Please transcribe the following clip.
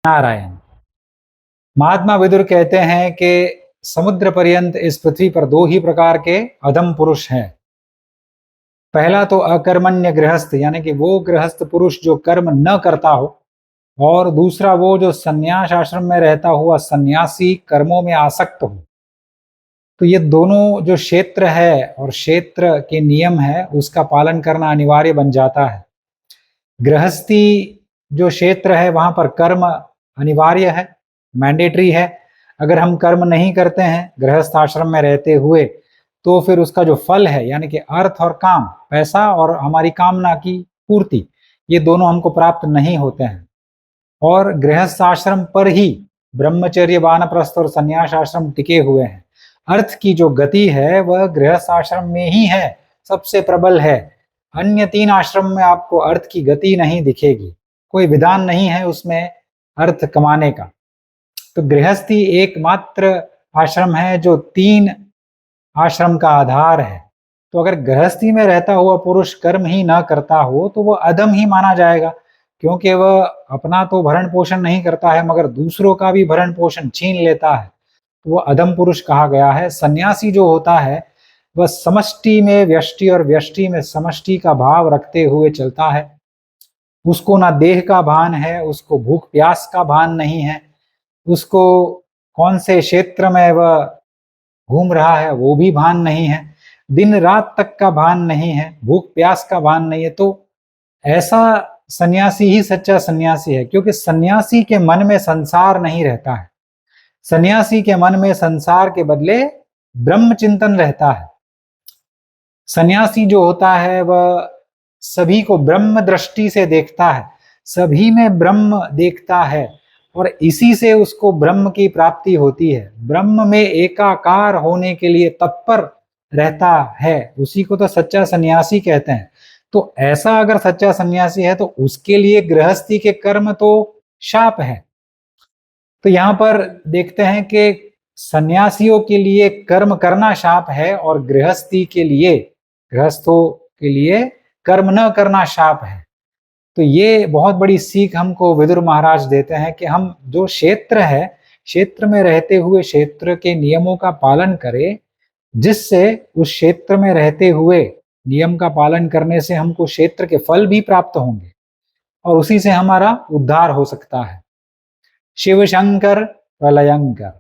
नारायण। महात्मा विदुर कहते हैं कि समुद्र पर्यंत इस पृथ्वी पर दो ही प्रकार के अधम पुरुष हैं। पहला तो अकर्मण्य गृहस्थ, यानी कि वो गृहस्थ पुरुष जो कर्म न करता हो, और दूसरा वो जो संन्यास आश्रम में रहता हुआ सन्यासी कर्मों में आसक्त हो। तो ये दोनों जो क्षेत्र है और क्षेत्र के नियम है उसका पालन करना अनिवार्य बन जाता है। गृहस्थी जो क्षेत्र है वहां पर कर्म अनिवार्य है, मैंडेटरी है। अगर हम कर्म नहीं करते हैं गृहस्थ आश्रम में रहते हुए तो फिर उसका जो फल है, यानी कि अर्थ और काम, पैसा और हमारी कामना की पूर्ति, ये दोनों हमको प्राप्त नहीं होते हैं। और गृहस्थ आश्रम पर ही ब्रह्मचर्य, वानप्रस्थ और संन्यास आश्रम टिके हुए हैं। अर्थ की जो गति है वह गृहस्थ आश्रम में ही है, सबसे प्रबल है। अन्य तीन आश्रम में आपको अर्थ की गति नहीं दिखेगी, कोई विधान नहीं है उसमें अर्थ कमाने का। तो गृहस्थी एकमात्र आश्रम है जो तीन आश्रम का आधार है। तो अगर गृहस्थी में रहता हुआ पुरुष कर्म ही ना करता हो तो वह अधम ही माना जाएगा, क्योंकि वह अपना तो भरण पोषण नहीं करता है मगर दूसरों का भी भरण पोषण छीन लेता है, तो वह अधम पुरुष कहा गया है। सन्यासी जो होता है वह समष्टि में व्यष्टि और व्यष्टि में समष्टि का भाव रखते हुए चलता है। उसको ना देह का भान है, उसको भूख प्यास का भान नहीं है, उसको कौन से क्षेत्र में वह घूम रहा है वो भी भान नहीं है, दिन रात तक का भान नहीं है, भूख प्यास का भान नहीं है। तो ऐसा सन्यासी ही सच्चा सन्यासी है, क्योंकि सन्यासी के मन में संसार नहीं रहता है। सन्यासी के मन में संसार के बदले ब्रह्म चिंतन रहता है। सन्यासी जो होता है वह सभी को ब्रह्म दृष्टि से देखता है, सभी में ब्रह्म देखता है और इसी से उसको ब्रह्म की प्राप्ति होती है। ब्रह्म में एकाकार होने के लिए तत्पर रहता है, उसी को तो सच्चा सन्यासी कहते हैं। तो ऐसा अगर सच्चा सन्यासी है तो उसके लिए गृहस्थी के कर्म तो शाप है। तो यहाँ पर देखते हैं कि सन्यासियों के लिए कर्म करना शाप है और गृहस्थी के लिए, गृहस्थों के लिए कर्म न करना शाप है। तो ये बहुत बड़ी सीख हमको विदुर महाराज देते हैं कि हम जो क्षेत्र है, क्षेत्र में रहते हुए क्षेत्र के नियमों का पालन करें, जिससे उस क्षेत्र में रहते हुए नियम का पालन करने से हमको क्षेत्र के फल भी प्राप्त होंगे और उसी से हमारा उद्धार हो सकता है। शिव शंकर प्रलयंकर।